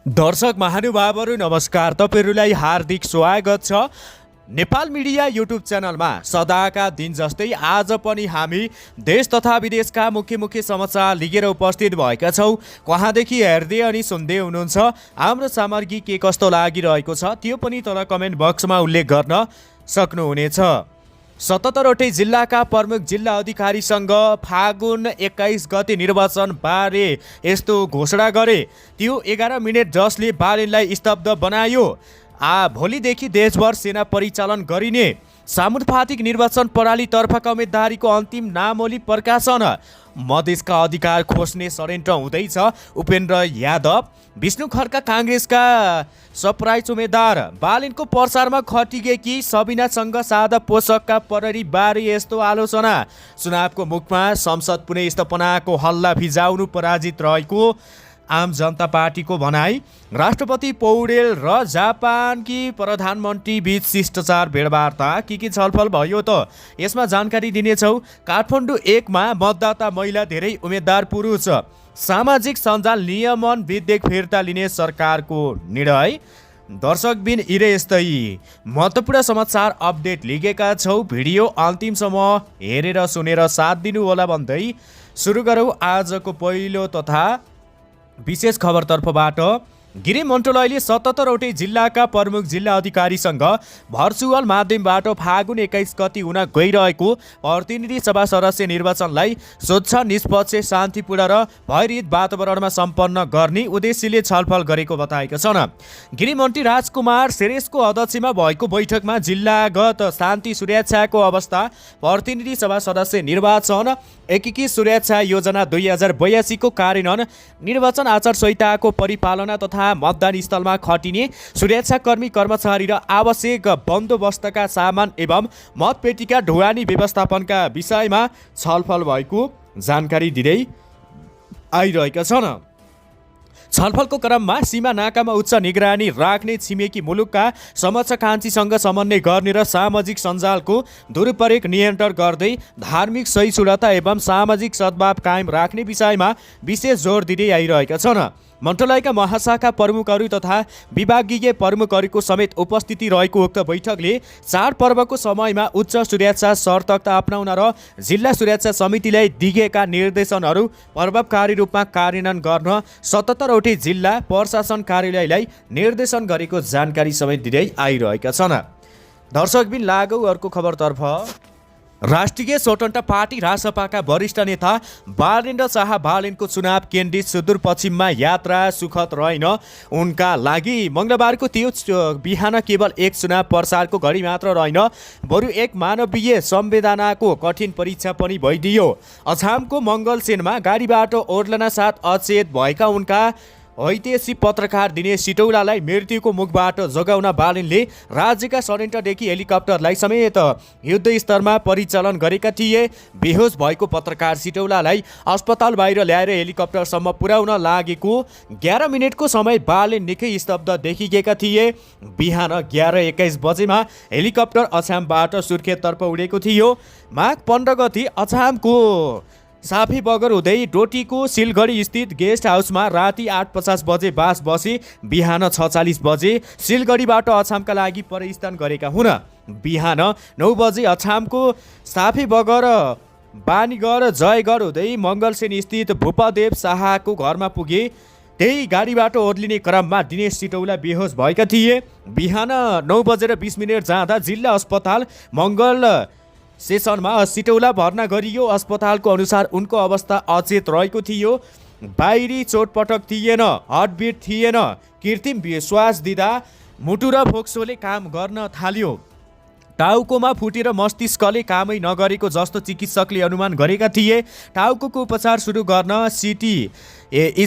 दर्शक महानुभावहरू नमस्कार, तपाईहरुलाई हार्दिक स्वागत छ नेपाल मिडिया युट्युब च्यानलमा। सदाका दिन जस्तै आज पनि हामी देश तथा विदेशका मुख्य समाचार लिएर उपस्थित भएका छौँ। कहाँदेखि हेर्दै अनि सुन्दै हुनुहुन्छ, हाम्रो सामग्री के कस्तो लागिरहेको छ त्यो पनि तल कमेन्ट बक्समा उल्लेख गर्न सक्नुहुनेछ। 77वटै जिल्लाका प्रमुख जिल्ला अधिकारीसँग फागुन 21 गते निर्वाचन बारे यस्तो घोषणा गरे। त्यो 11 मिनेट जसले बालिनलाई स्तब्ध बनायो। भोलिदेखि देशभर सेना परिचालन गरिने। सामुदायिक निर्वाचन प्रणालीतर्फका उम्मेदवारीको अन्तिम नामोली प्रकाशन। मधेसका अधिकार खोज्ने षड्यन्त्र हुँदैछ। उपेन्द्र यादव। विष्णु खड्का काङ्ग्रेसका सरप्राइज उम्मेदवार। बालिनको प्रचारमा खटिएकी सबिनासँग सादा पोषकका प्रहरी बारे यस्तो आलोचना। चुनावको मुखमा संसद पुनः स्थापनाको हल्ला फिजाउनु पराजित रहेको आम जनता पार्टीको भनाई। राष्ट्रपति पौडेल र जापानकी प्रधानमन्त्री बीच शिष्टाचार भेटवार्ता। के छलफल भयो त यसमा जानकारी दिनेछौँ। काठमाडौँ 1 मा मतदाता महिला, धेरै उम्मेदवार पुरुष। सामाजिक सञ्जाल नियमन विधेयक फिर्ता लिने सरकारको निर्णय। दर्शकबिन यिनै यस्तै महत्त्वपूर्ण समाचार अपडेट लिएका छौँ। भिडियो अन्तिमसम्म हेरेर सुनेर साथ दिनुहोला भन्दै सुरु गरौँ आजको पहिलो तथा विशेष खबरतर्फबाट। गृह मन्त्रालयले 77वटै जिल्लाका प्रमुख जिल्ला अधिकारीसँग भर्चुअल माध्यमबाट फागुन 21 गति हुन गइरहेको प्रतिनिधि सभा सदस्य निर्वाचनलाई स्वच्छ, निष्पक्ष, शान्तिपूर्ण र भयरहित वातावरणमा सम्पन्न गर्ने उद्देश्यले छलफल गरेको बताएका छन्। गृहमन्त्री राजकुमार शेरेसको अध्यक्षमा भएको बैठकमा जिल्लागत शान्ति सुरक्षाको अवस्था, प्रतिनिधि सभा सदस्य निर्वाचन, एकीकृत सुरक्षा योजना 2082 को कार्यान्वयन, निर्वाचन आचार संहिताको परिपालना तथा मतदान स्थलमा खटिने सुरक्षाकर्मी कर्मचारी र आवश्यक बन्दोबस्तका सामान एवं मतपेटिका ढुवानी व्यवस्थापनका विषयमा छलफल भएको जानकारी दिँदै आइरहेका छन्। छलफलको क्रममा सीमा नाकामा उच्च निगरानी राख्ने छिमेकी मुलुकका समकक्षकाङ्क्षीसँग समन्वय गर्ने र सामाजिक सञ्जालको दुरुपयोग नियन्त्रण गर्दै धार्मिक सहिष्णुता एवं सामाजिक सद्भाव कायम राख्ने विषयमा विशेष जोड दिँदै आइरहेका छन्। मन्त्रालयका महाशाखा प्रमुखहरू तथा विभागीय प्रमुखहरूको समेत उपस्थिति रहेको उक्त बैठकले चाडपर्वको समयमा उच्च सुरक्षा सतर्कता अपनाउन र जिल्ला सुरक्षा समितिलाई दिएका निर्देशनहरू प्रभावकारी रूपमा कार्यान्वयन गर्न 77वटै जिल्ला प्रशासन कार्यालयलाई निर्देशन गरेको जानकारी समेत दिँदै आइरहेका छन्। दर्शकबिन लागौ अर्को खबरतर्फ। राष्ट्रिय स्वतन्त्र पार्टी रासपाका वरिष्ठ नेता बालेन्द्र शाह बालेनको चुनाव केन्द्रित सुदूरपश्चिममा यात्रा सुखद रहेन। उनका लागि मङ्गलबारको त्यो बिहान केवल एक चुनाव प्रचारको घडी मात्र रहेन, बरु एक मानवीय संवेदनाको कठिन परीक्षा पनि भइदियो। अछामको मङ्गलसेनमा गाडीबाट ओर्लना साथ अचेत भएका उनका ऐतिहासिक पत्रकार दिनेश सिटौलालाई मृत्युको मुखबाट जोगाउन बालिनले राज्यका षड्यन्त्रदेखि हेलिकप्टरलाई समेत युद्धस्तरमा परिचालन गरेका थिए। बेहोस भएको पत्रकार सिटौलालाई अस्पताल बाहिर ल्याएर हेलिकप्टरसम्म पुर्याउन लागेको 11 मिनेटको समय बालिन निकै स्तब्ध देखिएका थिए। बिहान 11:21 बजेमा हेलिकप्टर अछामबाट सुर्खेततर्फ उडेको थियो। माघ 15 गते अछामको साफी बगर हुँदै डोटीको सिलगढी स्थित गेस्ट हाउसमा राति 8:50 बजे बास बसे। बिहान 6:40 बजे सिलगढीबाट अछामका लागि प्रस्थान गरेका हुन्। बिहान 9 बजे अछामको साफी बगर बानीगढ जयगढ हुँदै मङ्गलसेन स्थित भूपदेव शाहको घरमा पुगे। त्यही गाडीबाट ओर्लिने क्रममा दिनेश सिटौला बेहोस भएका थिए। बिहान 9:20 जाँदा जिल्ला अस्पताल मङ्गल सेसनमा सिटौला भर्ना गरियो। अस्पतालको अनुसार उनको अवस्था अचेत रहेको थियो। बाहिरी चोटपटक थिएन, हार्टबिट थिएन। कृत्रिम श्वास दिँदा मुटु र फोक्सोले काम गर्न थाल्यो। टाउकोमा फुटेर मस्तिष्कले कामै नगरेको जस्तो चिकित्सकले अनुमान गरेका थिए। टाउकोको उपचार सुरु गर्न सिटी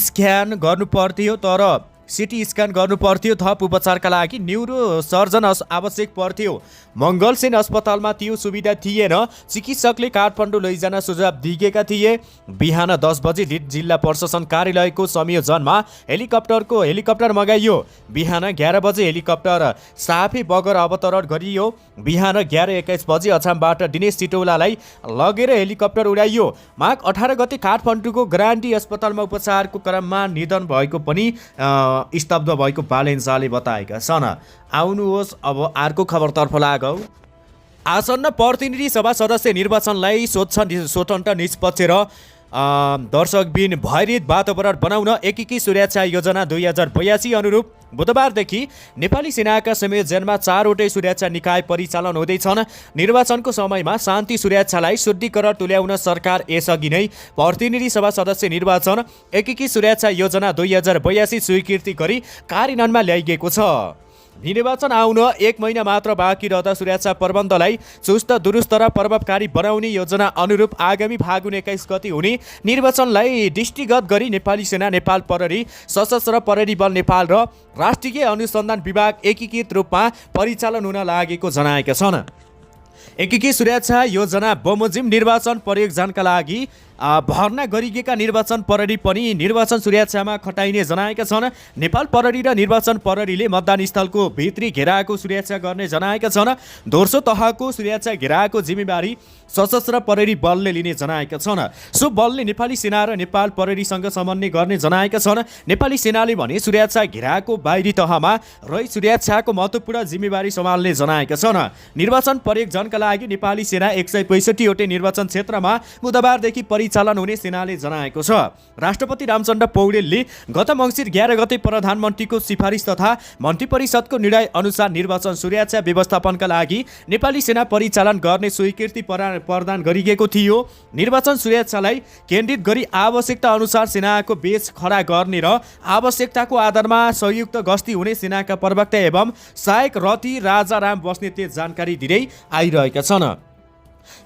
स्क्यान गर्नुपर्थ्यो, तर सिटी स्क्यान गर्नुपर्थ्यो। थप उपचारका लागि न्युरो सर्जन आवश्यक पर्थ्यो। मङ्गलसेन अस्पतालमा त्यो सुविधा थिएन। चिकित्सकले काठमाडौँ लैजान सुझाव दिएका थिए। बिहान 10 बजे जिल्ला प्रशासन कार्यालयको संयोजनमा हेलिकप्टर मगाइयो। बिहान 11 बजे हेलिकप्टर साफी बगर अवतरण गरियो। बिहान 11:21 बजे अछामबाट दिनेश सिटौलालाई लगेर हेलिकप्टर उडाइयो। माघ 18 गते काठमाडौँको ग्रान्डी अस्पतालमा उपचारको क्रममा निधन भएको पनि स्तब्ध भएको बालेन शाहले बताएका छन्। आउनुहोस् अब अर्को खबरतर्फ लागौँ। आसन्न प्रतिनिधि सभा सदस्य निर्वाचनलाई स्वतन्त्र निष्पक्ष र दर्शकबिन भयरहित वातावरण बनाउन एकीकृत सुरक्षा योजना 2082 अनुरूप बुधबारदेखि नेपाली सेनाका संयोजनमा 4वटै सुरक्षा निकाय परिचालन हुँदैछन्। निर्वाचनको समयमा शान्ति सुरक्षालाई शुद्धिकरण तुल्याउन सरकार यसअघि नै प्रतिनिधि सभा सदस्य निर्वाचन एकीकृत सुरक्षा योजना 2082 स्वीकृति गरी कार्यान्वयनमा ल्याइएको छ। निर्वाचन आउन 1 महिना मात्र बाँकी रहँदा सुरक्षा प्रबन्धलाई चुस्त दुरुस्त र प्रभावकारी बनाउने योजना अनुरूप आगामी फागुन 21 गति हुने निर्वाचनलाई दृष्टिगत गरी नेपाली सेना, नेपाल प्रहरी, सशस्त्र प्रहरी बल नेपाल र राष्ट्रिय अनुसन्धान विभाग एकीकृत रूपमा परिचालन हुन लागेको जनाएका छन्। एकीकृत सुरक्षा योजना बमोजिम निर्वाचन प्रयोजनका लागि भर्ना गरिएका निर्वाचन प्रहरी पनि निर्वाचन सुरक्षामा खटाइने जनाएका छन्। नेपाल प्रहरी र निर्वाचन प्रहरीले मतदान स्थलको भित्री घेराको सुरक्षा गर्ने जनाएका छन्। दोस्रो तहको सुरक्षा घेराको जिम्मेवारी सशस्त्र प्रहरी बलले लिने जनाएका छन्। सो बलले नेपाली सेना र नेपाल प्रहरीसँग समन्वय गर्ने जनाएका छन्। नेपाली सेनाले भने सुरक्षा घेराको बाहिरी तहमा रही सुरक्षाको महत्त्वपूर्ण जिम्मेवारी सम्हाल्ने जनाएका छन्। निर्वाचन प्रयोजनका लागि नेपाली सेना 165 वटै निर्वाचन क्षेत्रमा बुधबारदेखि परिचालन हुने सेनाले जनाएको छ। राष्ट्रपति रामचन्द्र पौडेलले गत मङ्सिर 11 गते प्रधानमन्त्रीको सिफारिस तथा मन्त्री परिषदको निर्णय अनुसार निर्वाचन सुरक्षा व्यवस्थापनका लागि नेपाली सेना परिचालन गर्ने स्वीकृति प्रदान गरिएको थियो। निर्वाचन सुरक्षालाई केन्द्रित गरी आवश्यकता अनुसार सेनाको बेच खडा गर्ने र आवश्यकताको आधारमा संयुक्त गस्ती हुने सेनाका प्रवक्ता एवं सहायक रथी राजाराम बस्नेतले जानकारी दिँदै आइरहेका छन्।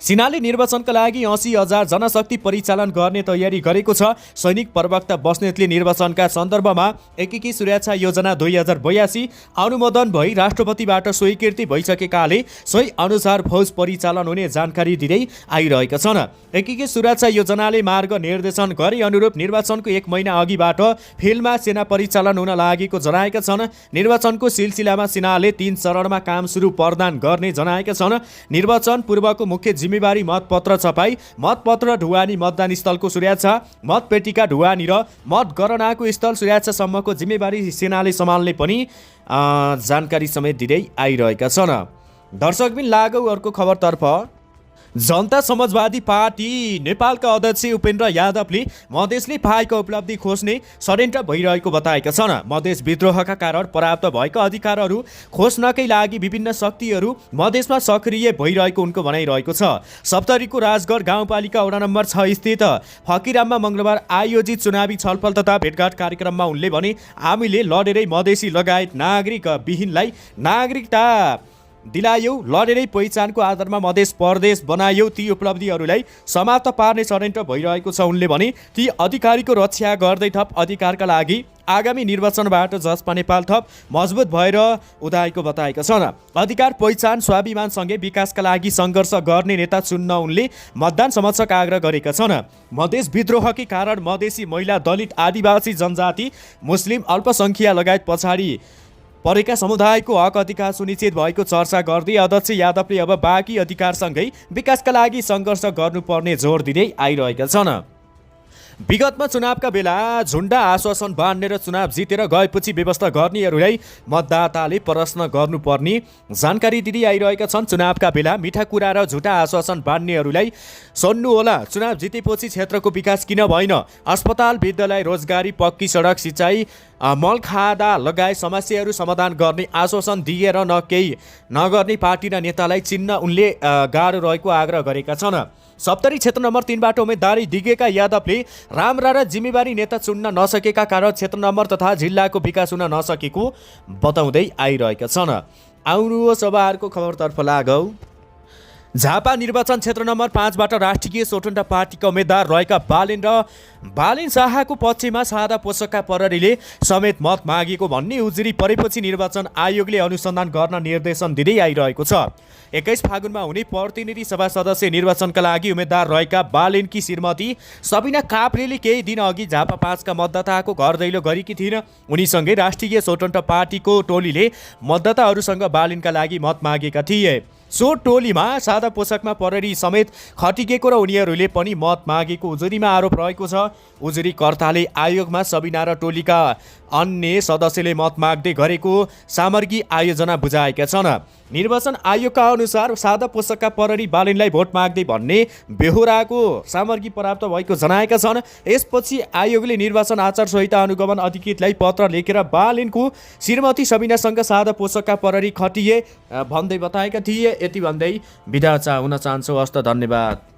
सेनाले निर्वाचनका लागि 80,000 जनशक्ति परिचालन गर्ने तयारी गरेको छ। सैनिक प्रवक्ता बस्नेतले निर्वाचनका सन्दर्भमा एकीकृत सुरक्षा योजना 2082 अनुमोदन भई राष्ट्रपतिबाट स्वीकृति भइसकेकाले सोही अनुसार फौज परिचालन हुने जानकारी दिँदै आइरहेका छन्। एकीकृत सुरक्षा योजनाले मार्ग निर्देशन गरे अनुरूप निर्वाचनको 1 महिना अघिबाट फिल्डमा सेना परिचालन हुन लागेको जनाएका छन्। निर्वाचनको सिलसिलामा सेनाले 3 चरणमा काम सुरु प्रदान गर्ने जनाएका छन्। निर्वाचन पूर्वको मुख्य जिम्मेवारी मतपत्र छपाई, मतपत्र ढुवानी, मतदान स्थलको सुरक्षा, मतपेटिका ढुवानी र मतगणनाको स्थल सुरक्षासम्मको जिम्मेवारी सेनाले सम्हाल्ने पनि जानकारी समेत दिँदै आइरहेका छन्। दर्शकबिन लागौ अर्को खबरतर्फ। जनता समाजवादी पार्टी नेपालका अध्यक्ष उपेन्द्र यादवले मधेसले पाएका उपलब्धि खोज्ने षड्यन्त्र भइरहेको बताएका छन्। मधेस विद्रोहका कारण प्राप्त भएका अधिकारहरू खोज्नकै लागि विभिन्न शक्तिहरू मधेसमा सक्रिय भइरहेको उनको भनाइरहेको छ। सप्तरीको राजगढ गाउँपालिका वडा नम्बर 6 स्थित फकिराममा मङ्गलबार आयोजित चुनावी छलफल तथा भेटघाट कार्यक्रममा उनले भने, हामीले लडेरै मधेसी लगायत नागरिक विहीनलाई नागरिकता दिलायौ, लडेरै पहिचानको आधारमा मधेस प्रदेश बनायौ, ती उपलब्धिहरूलाई समाप्त पार्ने षड्यन्त्र भइरहेको छ। उनले भने ती अधिकारको रक्षा गर्दै थप अधिकारका लागि आगामी निर्वाचनबाट जसपा नेपाल थप मजबुत भएर उदाएको बताएका छन्। अधिकार पहिचान स्वाभिमानसँगै विकासका लागि सङ्घर्ष गर्ने नेता चुन्न उनले मतदान समर्थक आग्रह गरेका छन्। मधेस विद्रोहकै कारण मधेसी महिला, दलित, आदिवासी जनजाति, मुस्लिम, अल्पसङ्ख्या लगायत पछाडि परेका समुदायको हक अधिकार सुनिश्चित भएको चर्चा गर्दै अध्यक्ष यादवले अब बाँकी अधिकारसँगै विकासका लागि सङ्घर्ष गर्नुपर्ने जोड दिँदै आइरहेका छन्। विगतमा चुनावका बेला झुन्डा आश्वासन बाँड्ने र चुनाव जितेर गएपछि व्यवस्था गर्नेहरूलाई मतदाताले प्रश्न गर्नुपर्ने जानकारी दिँदै आइरहेका छन्। चुनावका बेला मिठा कुरा र झुटा आश्वासन बाँड्नेहरूलाई सुन्नु होला, चुनाव जितेपछि क्षेत्रको विकास किन भएन, अस्पताल, विद्यालय, रोजगारी, पक्की सडक, सिँचाइ, मल खादा लगायत समस्याहरू समाधान गर्ने आश्वासन दिएर न केही नगर्ने पार्टी र नेतालाई चिन्न उनले गाह्रो रहेको आग्रह गरेका छन्। सप्तरी क्षेत्र नम्बर 3 बाट उम्मेदवारी दिएका यादवले राम्रा र जिम्मेवारी नेता चुन्न नसकेका कारण क्षेत्र नम्बर तथा जिल्लाको विकास हुन नसकेको बताउँदै आइरहेका छन्। आउनुहोस् अब अर्को खबरतर्फ लागौ। झापा निर्वाचन क्षेत्र नम्बर 5 बाट राष्ट्रिय स्वतन्त्र पार्टीका उम्मेद्वार रहेका बालेन शाहको पक्षमा सादा पोषकका प्रहरीले समेत मत मागेको भन्ने उजुरी परेपछि निर्वाचन आयोगले अनुसन्धान गर्न निर्देशन दिँदै आइरहेको छ। 21 फागुनमा हुने प्रतिनिधि सभा सदस्य निर्वाचनका लागि उम्मेद्वार रहेका बालेनकी श्रीमती सबिना काफ्रेले केही दिन अघि झापा 5 का मतदाताको घर दैलो गरेकी थिइन्। उनीसँगै राष्ट्रिय स्वतन्त्र पार्टीको टोलीले मतदाताहरूसँग बालेनका लागि मत मागेका थिए। सो टोलीमा सादा पोसाकमा प्रहरी समेत खटिएको र उनीहरूले पनि मत मागेको उजुरीमा आरोप रहेको छ। उजुरीकर्ताले आयोगमा सबिना र टोलीका अन्य सदस्यले मत माग्दै गरेको सामग्री आयोजना बुझाएका छन्। निर्वाचन आयोगका अनुसार सादा पोसाकका प्रहरी बालेनलाई भोट माग्दै भन्ने बेहोराको सामग्री प्राप्त भएको जनाएका छन्। यसपछि आयोगले निर्वाचन आचार संहिता अनुगमन अधिकृतलाई पत्र लेखेर बालेनको श्रीमती सबिनासँग सादा पोसाकका प्रहरी खटिए भन्दै बताएका थिए। यति भन्दै बिदा हुन चाहन्छु। हस्त, धन्यवाद।